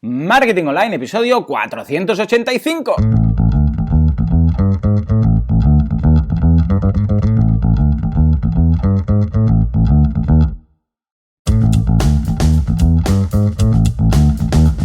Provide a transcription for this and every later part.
Marketing Online, episodio 485.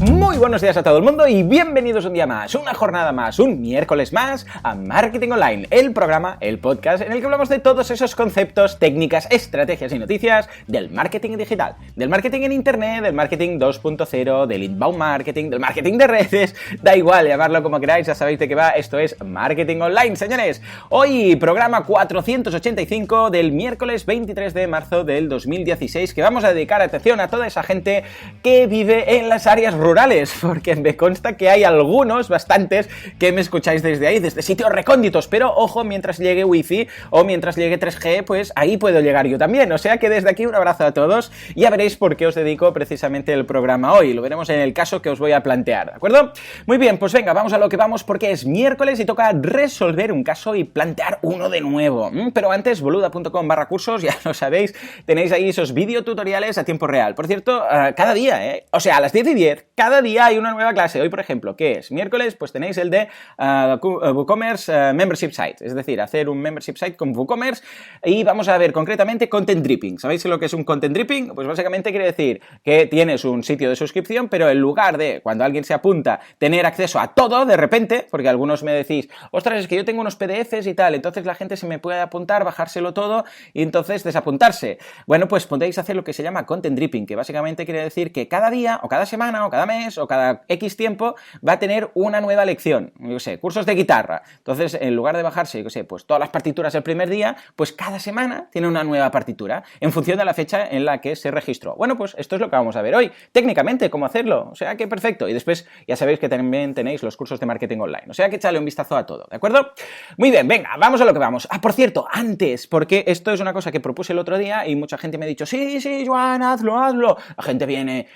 Muy buenos días a todo el mundo y bienvenidos un día más, una jornada más, un miércoles más a Marketing Online, el programa, el podcast en el que hablamos de todos esos conceptos, técnicas, estrategias y noticias del marketing digital, del marketing en internet, del marketing 2.0, del inbound marketing, del marketing de redes, da igual llamarlo como queráis, ya sabéis de qué va, esto es Marketing Online, señores. Hoy programa 485 del miércoles 23 de marzo del 2016, que vamos a dedicar atención a toda esa gente que vive en las áreas rurales, porque me consta que hay algunos, bastantes, que me escucháis desde ahí, desde sitios recónditos, pero ojo, mientras llegue Wi-Fi o mientras llegue 3G, pues ahí puedo llegar yo también, o sea que desde aquí un abrazo a todos, y ya veréis por qué os dedico precisamente el programa hoy, lo veremos en el caso que os voy a plantear, ¿de acuerdo? Muy bien, pues venga, vamos a lo que vamos, porque es miércoles y toca resolver un caso y plantear uno de nuevo, pero antes, boluda.com/cursos, ya lo sabéis, tenéis ahí esos videotutoriales a tiempo real, por cierto, cada día, o sea, a las 10:10, cada día hay una nueva clase. Hoy, por ejemplo, ¿qué es? Miércoles, pues tenéis el de WooCommerce Membership Site, es decir, hacer un membership site con WooCommerce, y vamos a ver concretamente Content Dripping. ¿Sabéis lo que es un Content Dripping? Pues básicamente quiere decir que tienes un sitio de suscripción, pero en lugar de, cuando alguien se apunta, tener acceso a todo de repente, porque algunos me decís, ostras, es que yo tengo unos PDFs y tal, entonces la gente se me puede apuntar, bajárselo todo y entonces desapuntarse. Bueno, pues podéis hacer lo que se llama Content Dripping, que básicamente quiere decir que cada día, o cada semana, o cada mes, o cada X tiempo, va a tener una nueva lección. Yo sé, cursos de guitarra. Entonces, en lugar de bajarse, yo sé, pues todas las partituras el primer día, pues cada semana tiene una nueva partitura, en función de la fecha en la que se registró. Bueno, pues esto es lo que vamos a ver hoy. Técnicamente, cómo hacerlo. O sea que perfecto. Y después, ya sabéis que también tenéis los cursos de marketing online. O sea que echadle un vistazo a todo, ¿de acuerdo? Muy bien, venga, vamos a lo que vamos. Ah, por cierto, antes, porque esto es una cosa que propuse el otro día y mucha gente me ha dicho, sí, Joan, hazlo. La gente viene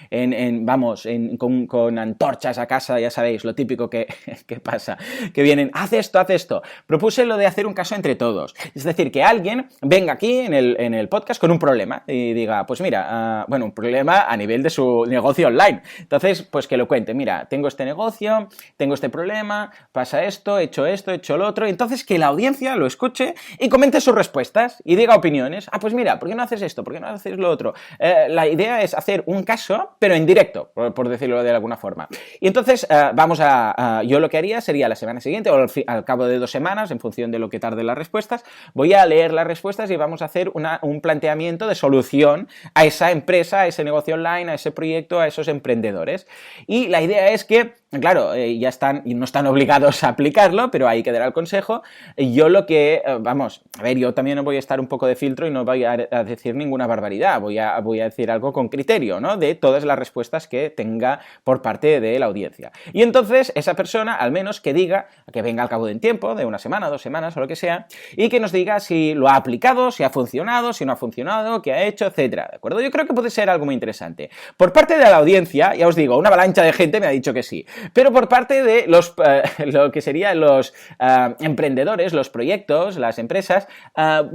con antorchas a casa, ya sabéis, lo típico que pasa, que vienen, haz esto. Propuse lo de hacer un caso entre todos, es decir, que alguien venga aquí en el podcast con un problema y diga, pues mira, un problema a nivel de su negocio online, entonces, pues que lo cuente, mira, tengo este negocio, tengo este problema, pasa esto, he hecho lo otro, entonces que la audiencia lo escuche y comente sus respuestas y diga opiniones, pues mira, ¿por qué no haces esto? ¿Por qué no haces lo otro? La idea es hacer un caso, pero en directo, por decirlo de alguna forma. Y entonces yo lo que haría sería la semana siguiente o al cabo de 2 semanas, en función de lo que tarden las respuestas, voy a leer las respuestas y vamos a hacer un planteamiento de solución a esa empresa, a ese negocio online, a ese proyecto, a esos emprendedores. Y la idea es que, claro, ya están y no están obligados a aplicarlo, pero ahí quedará el consejo. Yo lo que, yo también voy a estar un poco de filtro y no voy a decir ninguna barbaridad, voy a decir algo con criterio, ¿no? De todas las respuestas que tenga por parte de la audiencia. Y entonces esa persona, al menos que diga, que venga al cabo de un tiempo, de 1 semana, 2 semanas o lo que sea, y que nos diga si lo ha aplicado, si ha funcionado, si no ha funcionado, qué ha hecho, etcétera, ¿de acuerdo? Yo creo que puede ser algo muy interesante. Por parte de la audiencia, ya os digo, una avalancha de gente me ha dicho que sí, pero por parte de lo que serían los emprendedores, los proyectos, las empresas,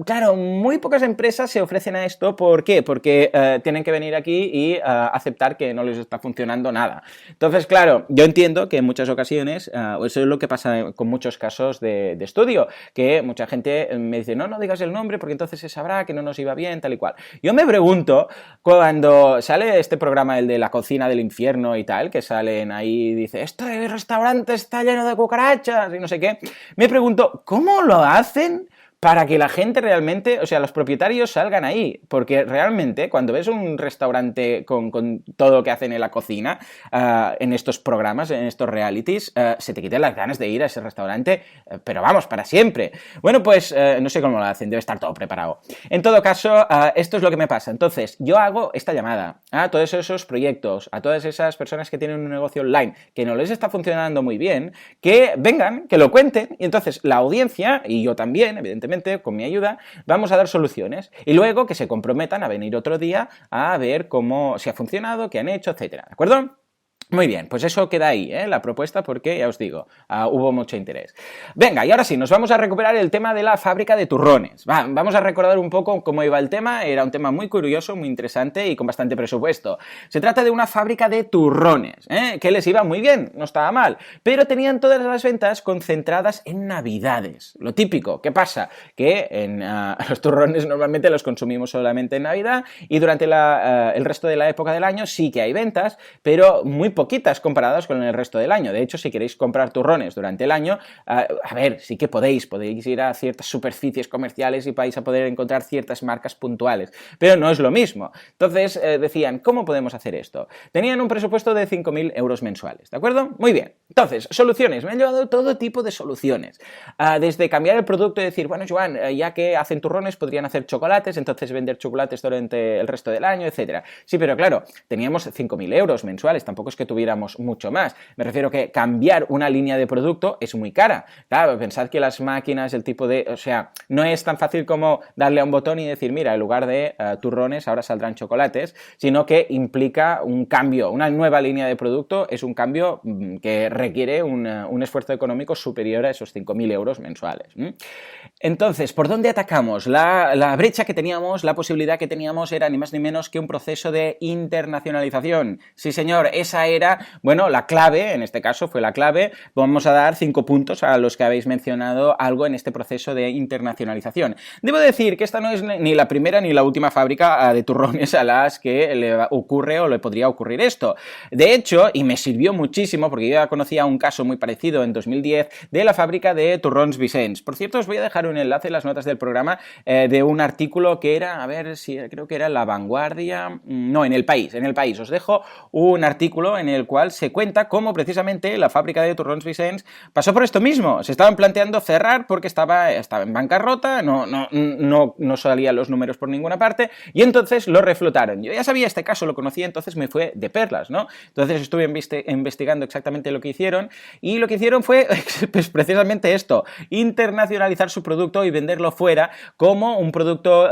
claro, muy pocas empresas se ofrecen a esto. ¿Por qué? Porque tienen que venir aquí y aceptar que no les está funcionando nada. Entonces, claro, yo entiendo que en muchas ocasiones, eso es lo que pasa con muchos casos de estudio, que mucha gente me dice, no digas el nombre porque entonces se sabrá que no nos iba bien, tal y cual. Yo me pregunto, cuando sale este programa, el de la cocina del infierno y tal, que salen ahí y dice, este restaurante está lleno de cucarachas y no sé qué, me pregunto, ¿cómo lo hacen para que la gente realmente, o sea, los propietarios salgan ahí? Porque realmente cuando ves un restaurante con todo lo que hacen en la cocina, en estos programas, en estos realities, se te quitan las ganas de ir a ese restaurante, pero vamos, para siempre. Bueno, pues no sé cómo lo hacen, debe estar todo preparado. En todo caso, esto es lo que me pasa. Entonces, yo hago esta llamada a todos esos proyectos, a todas esas personas que tienen un negocio online que no les está funcionando muy bien, que vengan, que lo cuenten, y entonces la audiencia, y yo también, evidentemente, con mi ayuda, vamos a dar soluciones y luego que se comprometan a venir otro día a ver cómo, si ha funcionado, qué han hecho, etcétera, ¿de acuerdo? Muy bien, pues eso queda ahí, la propuesta, porque ya os digo, hubo mucho interés. Venga, y ahora sí, nos vamos a recuperar el tema de la fábrica de turrones. Vamos a recordar un poco cómo iba el tema. Era un tema muy curioso, muy interesante y con bastante presupuesto. Se trata de una fábrica de turrones, que les iba muy bien, no estaba mal, pero tenían todas las ventas concentradas en Navidades. Lo típico, ¿qué pasa? Que los turrones normalmente los consumimos solamente en Navidad y durante el resto de la época del año sí que hay ventas, pero muy poquitas comparadas con el resto del año. De hecho, si queréis comprar turrones durante el año, a ver, sí que podéis ir a ciertas superficies comerciales y vais a poder encontrar ciertas marcas puntuales, pero no es lo mismo. Entonces decían, ¿cómo podemos hacer esto? Tenían un presupuesto de 5.000 euros mensuales, ¿de acuerdo? Muy bien. Entonces, soluciones. Me han llevado todo tipo de soluciones. Desde cambiar el producto y decir, bueno, Joan, ya que hacen turrones, podrían hacer chocolates, entonces vender chocolates durante el resto del año, etcétera. Sí, pero claro, teníamos 5.000 euros mensuales, tampoco es que tuviéramos mucho más. Me refiero que cambiar una línea de producto es muy cara. Claro, pensad que las máquinas, el tipo de... O sea, no es tan fácil como darle a un botón y decir, mira, en lugar de turrones ahora saldrán chocolates, sino que implica un cambio, una nueva línea de producto es un cambio que requiere un esfuerzo económico superior a esos 5.000 euros mensuales. Entonces, ¿por dónde atacamos? La brecha que teníamos, la posibilidad que teníamos era ni más ni menos que un proceso de internacionalización. Sí, señor, esa era, bueno, la clave, en este caso fue la clave. Vamos a dar 5 puntos a los que habéis mencionado algo en este proceso de internacionalización. Debo decir que esta no es ni la primera ni la última fábrica de turrones a las que le ocurre o le podría ocurrir esto. De hecho, y me sirvió muchísimo, porque yo ya conocía un caso muy parecido en 2010 de la fábrica de Turrons Vicens. Por cierto, os voy a dejar un enlace en las notas del programa de un artículo que era, a ver si creo que era La Vanguardia, no, en El País. Os dejo un artículo en el cual se cuenta cómo precisamente la fábrica de Turrons Vicens pasó por esto mismo. Se estaban planteando cerrar porque estaba en bancarrota, no salían los números por ninguna parte y entonces lo reflotaron. Yo ya sabía este caso, lo conocía, entonces me fue de perlas, ¿no? Entonces estuve investigando exactamente lo que hicieron y lo que hicieron fue pues, precisamente esto, internacionalizar su producto y venderlo fuera como un producto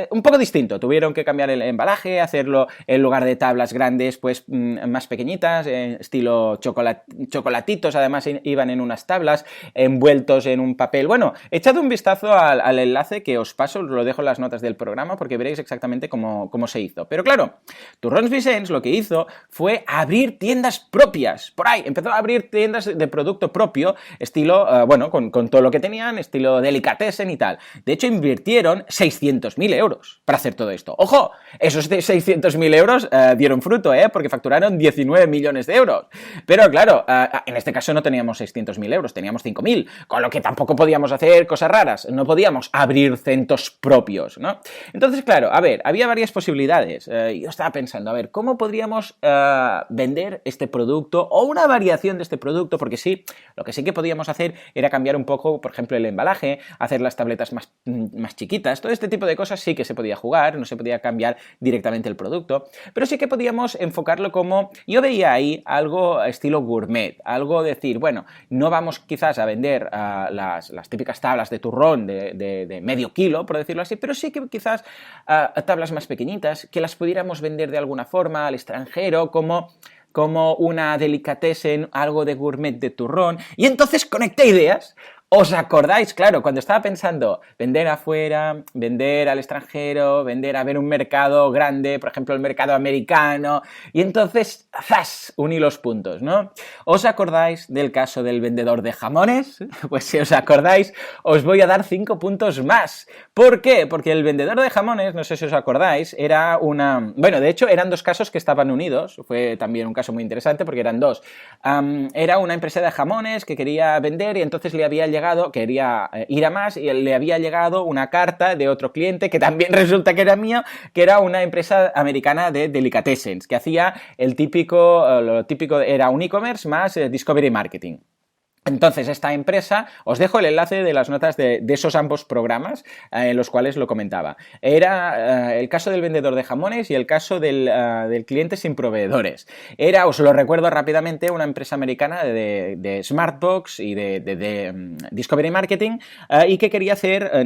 un poco distinto. Tuvieron que cambiar el embalaje, hacerlo en lugar de tablas grandes, pues más pequeñitas, estilo chocolatitos, además iban en unas tablas, envueltos en un papel. Bueno, echad un vistazo al enlace que os paso, os lo dejo en las notas del programa porque veréis exactamente cómo se hizo. Pero claro, Turrons Vicens lo que hizo fue abrir tiendas propias. Por ahí, empezó a abrir tiendas de producto propio, estilo, con todo lo que tenían, estilo delicatessen y tal. De hecho, invirtieron 600.000 euros para hacer todo esto. ¡Ojo! Esos 600.000 euros dieron fruto, porque facturaron 19 millones de euros. Pero claro, en este caso no teníamos 600.000 euros, teníamos 5.000, con lo que tampoco podíamos hacer cosas raras, no podíamos abrir centros propios, ¿no? Entonces, claro, a ver, había varias posibilidades. Yo estaba pensando, a ver, ¿cómo podríamos vender este producto o una variación de este producto? Porque sí, lo que sí que podíamos hacer era cambiar un poco, por ejemplo, el embalaje, hacer las tabletas más chiquitas, todo este tipo de cosas sí que se podía jugar, no se podía cambiar directamente el producto, pero sí que podíamos enfocarlo como, yo veía ahí algo estilo gourmet, algo decir, bueno, no vamos quizás a vender las típicas tablas de turrón de medio kilo, por decirlo así, pero sí que quizás tablas más pequeñitas, que las pudiéramos vender de alguna forma al extranjero, como una delicatessen, algo de gourmet de turrón, y entonces conecté ideas. ¿Os acordáis? Claro, cuando estaba pensando vender afuera, vender al extranjero, vender a ver un mercado grande, por ejemplo el mercado americano, y entonces, ¡zas!, uní los puntos, ¿no? ¿Os acordáis del caso del vendedor de jamones? Pues si os acordáis, os voy a dar 5 puntos más. ¿Por qué? Porque el vendedor de jamones, no sé si os acordáis, era bueno, de hecho eran dos casos que estaban unidos, fue también un caso muy interesante porque eran dos. Era una empresa de jamones que quería vender y entonces le había llegado, quería ir a más y le había llegado una carta de otro cliente que también resulta que era mío, que era una empresa americana de delicatessens, que hacía lo típico era un e-commerce más discovery marketing. Entonces, esta empresa, os dejo el enlace de las notas de esos ambos programas en los cuales lo comentaba. Era el caso del vendedor de jamones y el caso del cliente sin proveedores. Era, os lo recuerdo rápidamente, una empresa americana de Smartbox y de Discovery Marketing y que quería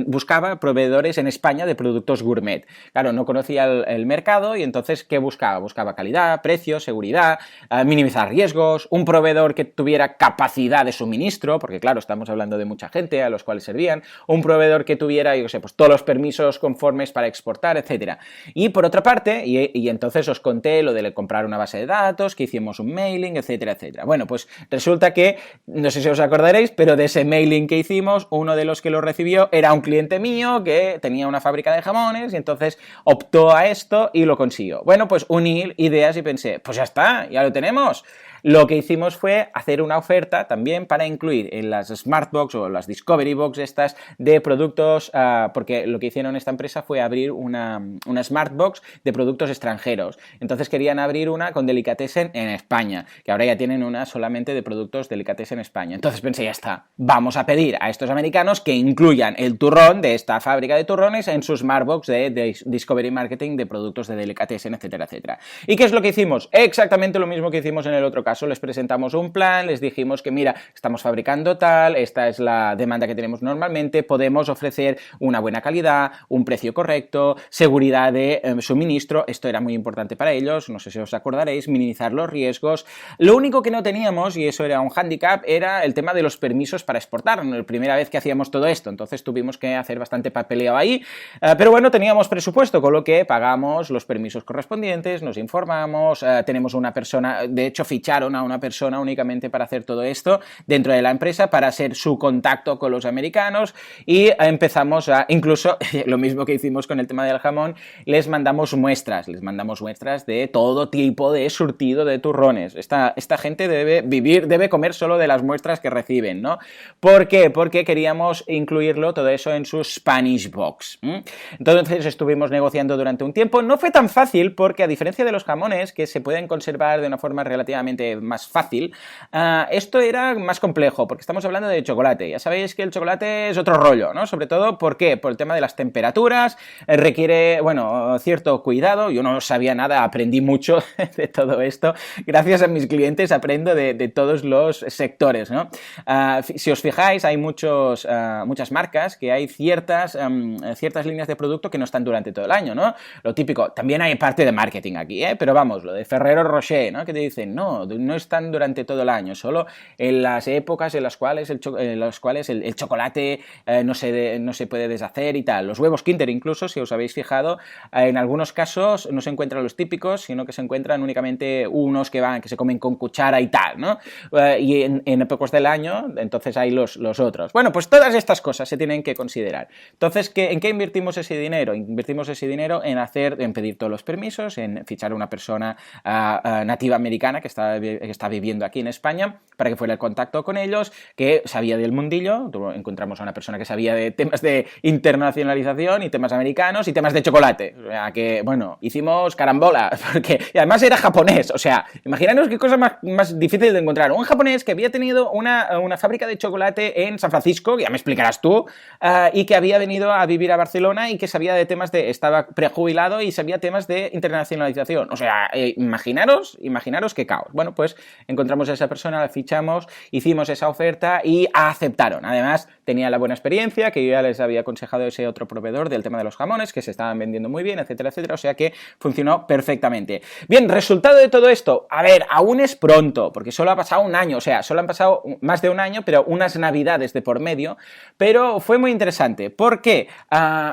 buscaba proveedores en España de productos gourmet. Claro, no conocía el mercado y entonces, ¿qué buscaba? Buscaba calidad, precio, seguridad, minimizar riesgos, un proveedor que tuviera capacidad de suministro, porque claro, estamos hablando de mucha gente a los cuales servían, un proveedor que tuviera, yo qué sé, pues todos los permisos conformes para exportar, etcétera. Y por otra parte, y entonces os conté lo de comprar una base de datos, que hicimos un mailing, etcétera, etcétera. Bueno, pues resulta que, no sé si os acordaréis, pero de ese mailing que hicimos, uno de los que lo recibió era un cliente mío que tenía una fábrica de jamones y entonces optó a esto y lo consiguió. Bueno, pues uní ideas y pensé, pues ya está, ya lo tenemos. Lo que hicimos fue hacer una oferta también para incluir en las Smartbox o las Discovery Box estas de productos, porque lo que hicieron esta empresa fue abrir una Smartbox de productos extranjeros. Entonces querían abrir una con Delicatessen en España, que ahora ya tienen una solamente de productos Delicatessen en España. Entonces pensé, ya está, vamos a pedir a estos americanos que incluyan el turrón de esta fábrica de turrones en su Smartbox de Discovery Marketing de productos de Delicatessen, etcétera, etcétera. ¿Y qué es lo que hicimos? Exactamente lo mismo que hicimos en el otro caso. Les presentamos un plan, les dijimos que mira, estamos fabricando tal, esta es la demanda que tenemos normalmente, podemos ofrecer una buena calidad, un precio correcto, seguridad de suministro, esto era muy importante para ellos, no sé si os acordaréis, minimizar los riesgos. Lo único que no teníamos, y eso era un hándicap, era el tema de los permisos para exportar. La primera vez que hacíamos todo esto, entonces tuvimos que hacer bastante papeleo ahí, pero bueno, teníamos presupuesto, con lo que pagamos los permisos correspondientes, nos informamos, tenemos una persona, de hecho ficharon a una persona únicamente para hacer todo esto dentro de la empresa, para ser su contacto con los americanos y empezamos a, incluso lo mismo que hicimos con el tema del jamón, les mandamos muestras de todo tipo de surtido de turrones. Esta gente debe comer solo de las muestras que reciben, ¿no? ¿Por qué? Porque queríamos incluirlo todo eso en su Spanish Box. Entonces estuvimos negociando durante un tiempo. No fue tan fácil porque, a diferencia de los jamones, que se pueden conservar de una forma relativamente más fácil, esto era más complejo, porque estamos hablando de chocolate. Ya sabéis que el chocolate es otro rollo, ¿no? Sobre todo, ¿por qué? Por el tema de las temperaturas, requiere, bueno, cierto cuidado. Yo no sabía nada, aprendí mucho de todo esto. Gracias a mis clientes aprendo de todos los sectores, ¿no? Si os fijáis, hay muchas marcas que hay ciertas líneas de producto que no están durante todo el año, ¿no? Lo típico, también hay parte de marketing aquí, pero vamos, lo de Ferrero Rocher, ¿no? Que te dicen, no están durante todo el año, solo en las épocas en las cuales el chocolate no se puede deshacer y tal. Los huevos Kinder incluso, si os habéis fijado, en algunos casos no se encuentran los típicos, sino que se encuentran únicamente unos que se comen con cuchara y tal, ¿no? Y en épocas del año, entonces hay los otros. Bueno, pues todas estas cosas se tienen que considerar. Entonces, ¿en qué invertimos ese dinero? Invertimos ese dinero en pedir todos los permisos, en fichar a una persona nativa americana que está viviendo aquí en España para que fuera el contacto con ellos, que sabía del mundillo. Encontramos a una persona que sabía de temas de internacionalización y temas americanos y temas de chocolate. O sea, que, bueno, hicimos carambola, porque y además era japonés. O sea, imaginaros qué cosa más difícil de encontrar. Un japonés que había tenido una fábrica de chocolate en San Francisco, que ya me explicarás tú, y que había venido a vivir a Barcelona y que sabía de temas estaba prejubilado y sabía temas de internacionalización. O sea, imaginaros qué caos. Bueno, pues encontramos a esa persona, la fichamos, hicimos esa oferta y aceptaron. Además, tenía la buena experiencia, que yo ya les había aconsejado a ese otro proveedor del tema de los jamones, que se estaban vendiendo muy bien, etcétera, etcétera. O sea que funcionó perfectamente. Bien, resultado de todo esto. A ver, aún es pronto, porque solo ha pasado un año, o sea, solo han pasado más de un año, pero unas navidades de por medio, pero fue muy interesante. ¿Por qué?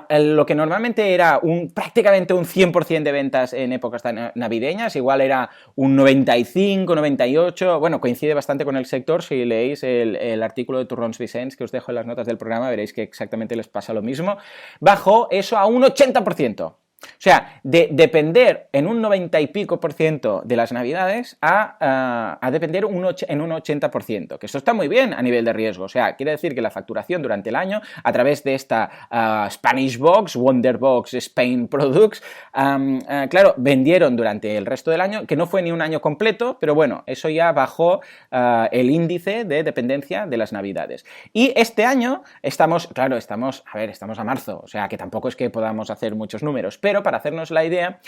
Lo que normalmente era prácticamente un 100% de ventas en épocas navideñas, igual era un 95, 98, bueno, coincide bastante con el sector. Si leéis el artículo de Turrons Vicens, que os dejo en las notas del programa, veréis que exactamente les pasa lo mismo. Bajó eso a un 80%. O sea, de depender en un 90 y pico por ciento de las navidades a depender en un 80%, que esto está muy bien a nivel de riesgo. O sea, quiere decir que la facturación durante el año, a través de esta Spanish Box, Wonderbox Spain Products, claro, vendieron durante el resto del año, que no fue ni un año completo, pero bueno, eso ya bajó el índice de dependencia de las navidades. Y este año estamos a marzo, o sea, que tampoco es que podamos hacer muchos números, pero para hacernos la idea,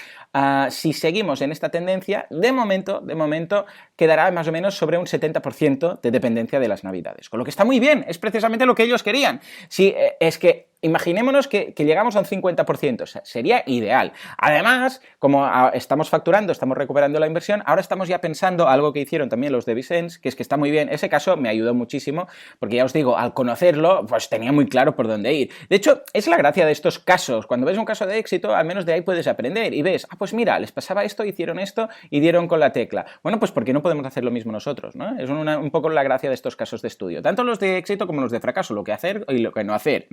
si seguimos en esta tendencia, de momento quedará más o menos sobre un 70% de dependencia de las navidades, con lo que está muy bien, es precisamente lo que ellos querían. Sí, es que imaginémonos que llegamos a un 50%, o sea, sería ideal. Además, como estamos facturando, estamos recuperando la inversión, ahora estamos ya pensando algo que hicieron también los de Vicens, que es que está muy bien. Ese caso me ayudó muchísimo, porque ya os digo, al conocerlo, pues tenía muy claro por dónde ir. De hecho, es la gracia de estos casos. Cuando ves un caso de éxito, al menos de ahí puedes aprender y ves, pues mira, les pasaba esto, hicieron esto y dieron con la tecla. Bueno, pues ¿por qué no podemos hacer lo mismo nosotros, ¿no? Es un poco la gracia de estos casos de estudio. Tanto los de éxito como los de fracaso, lo que hacer y lo que no hacer.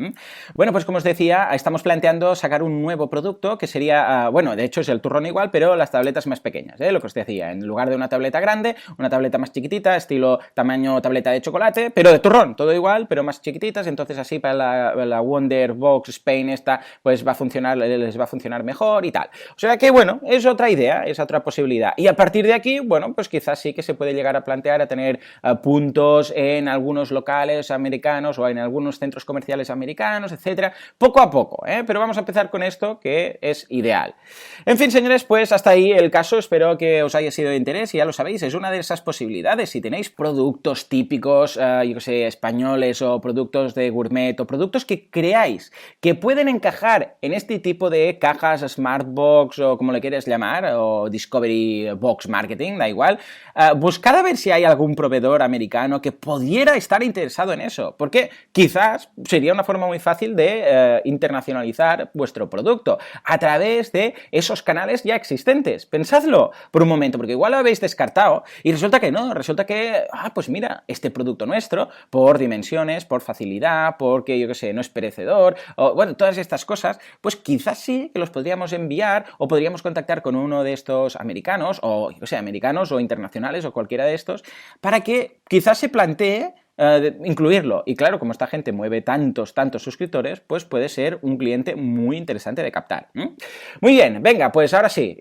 Bueno, pues como os decía, estamos planteando sacar un nuevo producto que sería, de hecho es el turrón igual, pero las tabletas más pequeñas, lo que os decía, en lugar de una tableta grande, una tableta más chiquitita, estilo tamaño tableta de chocolate, pero de turrón, todo igual, pero más chiquititas, entonces así para la Wonderbox Spain esta, pues les va a funcionar mejor y tal. O sea que, bueno, es otra idea, es otra posibilidad. Y a partir de aquí, bueno, pues quizás sí que se puede llegar a plantear a tener puntos en algunos locales americanos o en algunos centros comerciales americanos, etcétera, poco a poco, pero vamos a empezar con esto que es ideal. En fin, señores, pues hasta ahí el caso, espero que os haya sido de interés y ya lo sabéis, es una de esas posibilidades. Si tenéis productos típicos, yo que sé, españoles o productos de gourmet o productos que creáis que pueden encajar en este tipo de cajas Smartbox o como le quieras llamar, o Discovery Box Marketing, da igual, buscad a ver si hay algún proveedor americano que pudiera estar interesado en eso, porque quizás sería una forma muy fácil de internacionalizar vuestro producto a través de esos canales ya existentes. Pensadlo por un momento, porque igual lo habéis descartado y resulta que no, resulta que, pues mira, este producto nuestro, por dimensiones, por facilidad, porque yo que sé, no es perecedor, o bueno, todas estas cosas, pues quizás sí que los podríamos enviar o podríamos contactar con uno de estos americanos, o yo que sé, americanos o internacionales o cualquiera de estos, para que quizás se plantee incluirlo. Y claro, como esta gente mueve tantos suscriptores, pues puede ser un cliente muy interesante de captar. Muy bien, venga, pues ahora sí,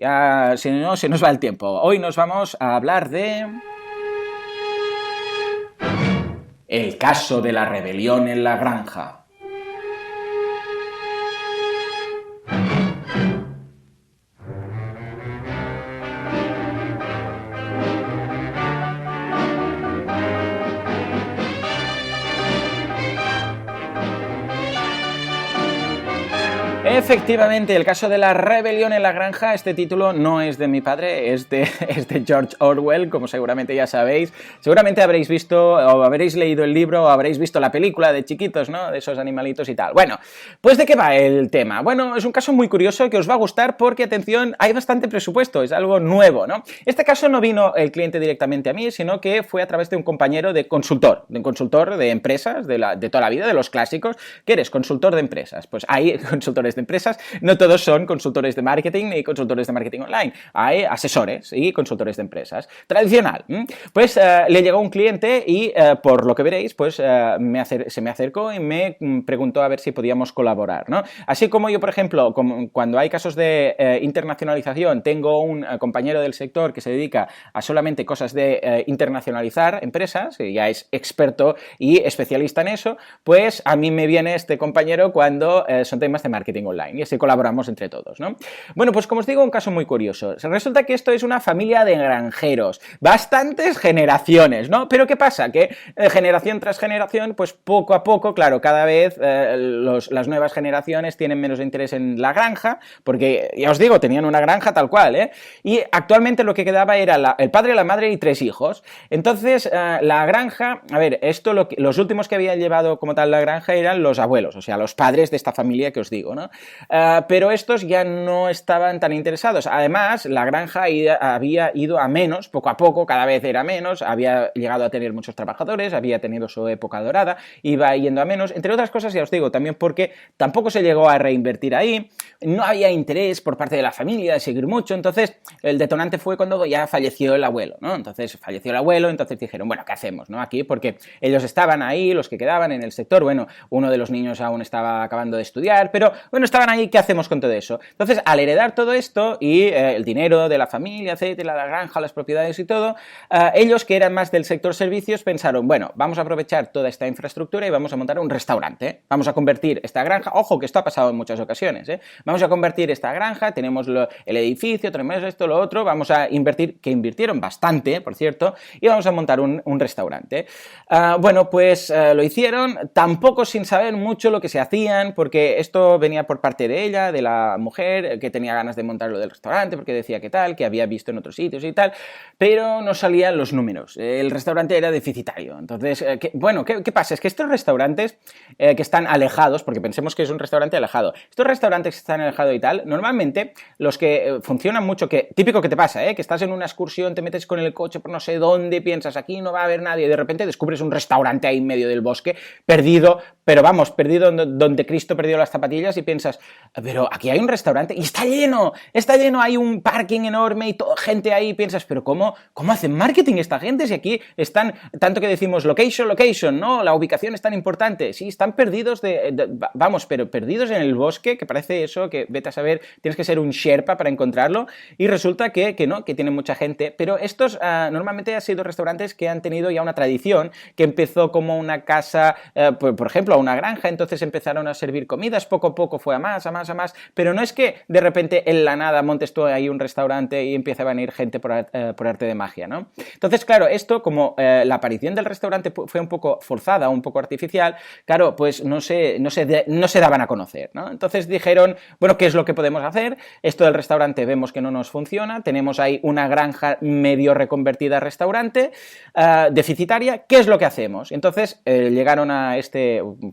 si no se nos va el tiempo. Hoy nos vamos a hablar de el caso de la rebelión en la granja. Efectivamente, el caso de la rebelión en la granja, este título no es de mi padre, es de George Orwell, como seguramente ya sabéis. Seguramente habréis visto o habréis leído el libro o habréis visto la película de chiquitos, ¿no? De esos animalitos y tal. Bueno, pues ¿de qué va el tema? Bueno, es un caso muy curioso que os va a gustar porque, atención, hay bastante presupuesto, es algo nuevo, ¿no? Este caso no vino el cliente directamente a mí, sino que fue a través de un compañero de consultor de empresas, de toda la vida, de los clásicos, que eres consultor de empresas. Pues hay consultores de empresas, no todos son consultores de marketing ni consultores de marketing online, hay asesores y consultores de empresas. Tradicional. Pues le llegó un cliente y por lo que veréis, pues se me acercó y me preguntó a ver si podíamos colaborar, ¿no? Así como yo, por ejemplo, cuando hay casos de internacionalización, tengo un compañero del sector que se dedica a solamente cosas de internacionalizar empresas, que ya es experto y especialista en eso, pues a mí me viene este compañero cuando son temas de marketing online y así colaboramos entre todos, ¿no? Bueno, pues como os digo, un caso muy curioso. Resulta que esto es una familia de granjeros, bastantes generaciones, ¿no? Pero ¿qué pasa? Que generación tras generación, pues poco a poco, claro, cada vez las nuevas generaciones tienen menos interés en la granja, porque ya os digo, tenían una granja tal cual, ¿eh? Y actualmente lo que quedaba era el padre, la madre y 3 hijos. Entonces, la granja, a ver, los últimos que habían llevado como tal la granja eran los abuelos, o sea, los padres de esta familia que os digo, ¿no? pero estos ya no estaban tan interesados. Además, la granja había ido a menos, poco a poco, cada vez era menos, había llegado a tener muchos trabajadores, había tenido su época dorada, iba yendo a menos, entre otras cosas, ya os digo, también porque tampoco se llegó a reinvertir ahí, no había interés por parte de la familia de seguir mucho, entonces el detonante fue cuando ya falleció el abuelo, ¿no? Entonces falleció el abuelo, entonces dijeron, bueno, ¿qué hacemos, no? Aquí, porque ellos estaban ahí, los que quedaban en el sector, bueno, uno de los niños aún estaba acabando de estudiar, pero bueno, estaban ahí, ¿qué hacemos con todo eso? Entonces, al heredar todo esto y el dinero de la familia, etcétera, la granja, las propiedades y todo, ellos que eran más del sector servicios pensaron, bueno, vamos a aprovechar toda esta infraestructura y vamos a montar un restaurante, ¿eh? Vamos a convertir esta granja, ojo que esto ha pasado en muchas ocasiones, ¿eh? Vamos a convertir esta granja, tenemos el edificio, tenemos esto, lo otro, vamos a invertir, que invirtieron bastante, por cierto, y vamos a montar un restaurante. Bueno, pues lo hicieron, tampoco sin saber mucho lo que se hacían, porque esto venía por parte de ella, de la mujer, que tenía ganas de montar lo del restaurante, porque decía que tal, que había visto en otros sitios y tal, pero no salían los números, el restaurante era deficitario. Entonces, ¿qué pasa? Es que estos restaurantes que están alejados, porque pensemos que es un restaurante alejado, estos restaurantes que están alejados y tal, normalmente los que funcionan mucho, que típico que te pasa, que estás en una excursión, te metes con el coche por no sé dónde, piensas aquí no va a haber nadie, y de repente descubres un restaurante ahí en medio del bosque, perdido, pero vamos, perdido donde Cristo perdió las zapatillas y piensas, pero aquí hay un restaurante y está lleno, hay un parking enorme y toda gente ahí, y piensas, pero ¿cómo hacen marketing esta gente? Si aquí están, tanto que decimos location, ¿no? La ubicación es tan importante, sí, están perdidos vamos, pero perdidos en el bosque, que parece eso, que vete a saber, tienes que ser un Sherpa para encontrarlo, y resulta que no, que tienen mucha gente, pero estos normalmente han sido restaurantes que han tenido ya una tradición, que empezó como una casa, por ejemplo, a una granja, entonces empezaron a servir comidas, poco a poco fue a más, pero no es que de repente en la nada montes tú ahí un restaurante y empieza a venir gente por arte de magia, ¿no? Entonces, claro, esto como la aparición del restaurante fue un poco forzada, un poco artificial, claro, pues no se daban a conocer, ¿no? Entonces dijeron, bueno, ¿qué es lo que podemos hacer? Esto del restaurante vemos que no nos funciona, tenemos ahí una granja medio reconvertida a restaurante, deficitaria, ¿qué es lo que hacemos? Entonces llegaron a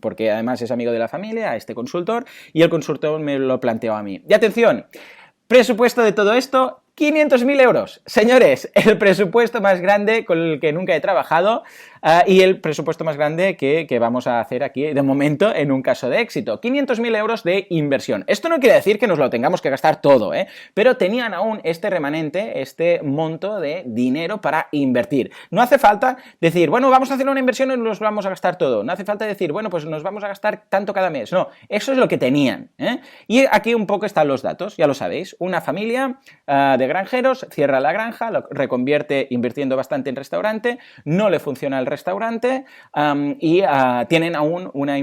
porque además es amigo de la familia, a este consultor, y el consultor me lo planteó a mí. Y atención, presupuesto de todo esto, 500.000 euros. Señores, el presupuesto más grande con el que nunca he trabajado y el presupuesto más grande que vamos a hacer aquí de momento en un caso de éxito. 500.000 euros de inversión. Esto no quiere decir que nos lo tengamos que gastar todo, pero tenían aún este remanente, este monto de dinero para invertir. No hace falta decir, bueno, vamos a hacer una inversión y nos vamos a gastar todo. No hace falta decir, bueno, pues nos vamos a gastar tanto cada mes. No, eso es lo que tenían. Y aquí un poco están los datos, ya lo sabéis. Una familia de granjeros cierra la granja, lo reconvierte invirtiendo bastante en restaurante, no le funciona el restaurante y tienen aún una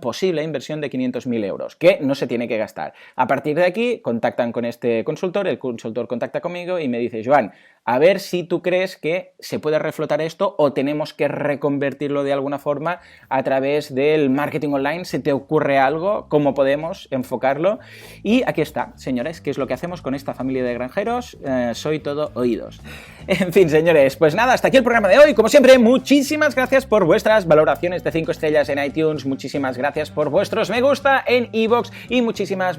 posible inversión de 500.000 euros, que no se tiene que gastar. A partir de aquí contactan con este consultor, el consultor contacta conmigo y me dice, Joan, a ver si tú crees que se puede reflotar esto o tenemos que reconvertirlo de alguna forma a través del marketing online. ¿Se te ocurre algo? ¿Cómo podemos enfocarlo? Y aquí está, señores, ¿qué es lo que hacemos con esta familia de granjeros? Soy todo oídos. En fin, señores, pues nada, hasta aquí el programa de hoy. Como siempre, muchísimas gracias por vuestras valoraciones de 5 estrellas en iTunes, muchísimas gracias por vuestros me gusta en iVoox y muchísimas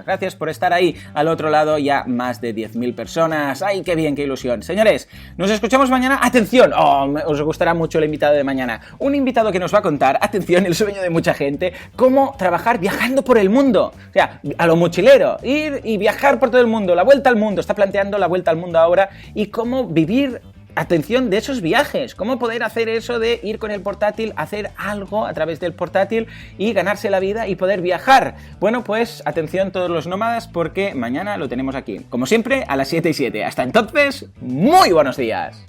gracias por estar ahí al otro lado, ya más de 10.000 personas. ¡Ay, qué bien, qué ilusión! Señores, nos escuchamos mañana. ¡Atención! Os gustará mucho el invitado de mañana. Un invitado que nos va a contar, atención, el sueño de mucha gente, cómo trabajar viajando por el mundo. O sea, a lo mochilero, ir y viajar por todo el mundo, la vuelta al mundo. Está planteando la vuelta al mundo ahora y cómo vivir, atención, de esos viajes, cómo poder hacer eso de ir con el portátil, hacer algo a través del portátil y ganarse la vida y poder viajar. Bueno, pues atención todos los nómadas, porque mañana lo tenemos aquí, como siempre, a las 7:07. Hasta entonces, muy buenos días.